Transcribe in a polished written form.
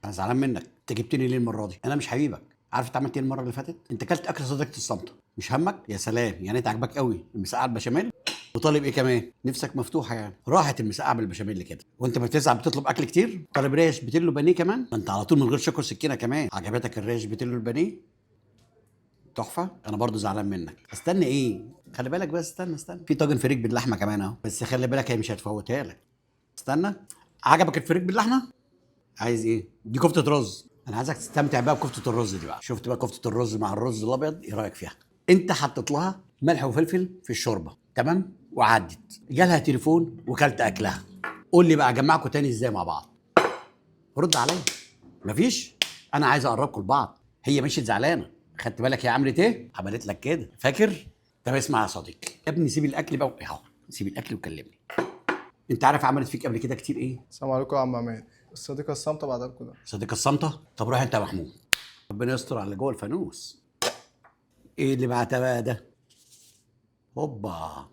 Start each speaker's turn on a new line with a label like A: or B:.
A: انا زعلان منك، انت جبتني ليه المره دي؟ انا مش حبيبك. عارف انت عملت ايه المره اللي فاتت؟ انت كلت اكل صديقه الصمت. مش همك؟ يا سلام، يعني انت عاجبك قوي المسقعه البشاميل؟ وطالب ايه كمان؟ نفسك مفتوحه يعني. راحت المسقعه بالبشاميل كده، وانت ما بتزعل بتطلب اكل كتير؟ طالب ريش بتلو بانيه كمان؟ ما انت على طول من غير شكر سكينه كمان. عجبتك الريش بتلو البانيه؟ تحفه. انا برضو زعلان منك. استنى ايه؟ خلي بالك بس، استنى في طاجن فريك باللحمه كمان اهو، بس خلي بالك هي مش هتفوتها لك. استنى. عجبك الفريك باللحمه؟ عايز ايه؟ دي كفته رز. انا عايزك تستمتع بقى بكفته الرز دي بقى. شفت بقى كفته الرز مع الرز الابيض؟ ايه رايك فيها؟ انت حطيت لها ملح وفلفل في الشوربه، تمام، وعدت. جالها تليفون وكلت اكلها. قول لي بقى اجمعكم تاني ازاي مع بعض؟ رد عليا. مفيش. انا عايز اقربكم لبعض. هي مشيت زعلانه، خدت بالك هي عملت ايه؟ عملت لك كده، فاكر؟ طب اسمع يا صديقي يا ابني، سيب الاكل بقى اهو. سيب الاكل وكلمني. انت عارف عملت فيك قبل كده كتير ايه؟
B: السلام عليكم يا عم عماد. الصديقة الصامتة بعد الكل.
A: صديق الصمتة. طب روح انت يا محمود، ربنا يستر على اللي جوه الفانوس. ايه اللي بعتها بقى ده؟ هوبا.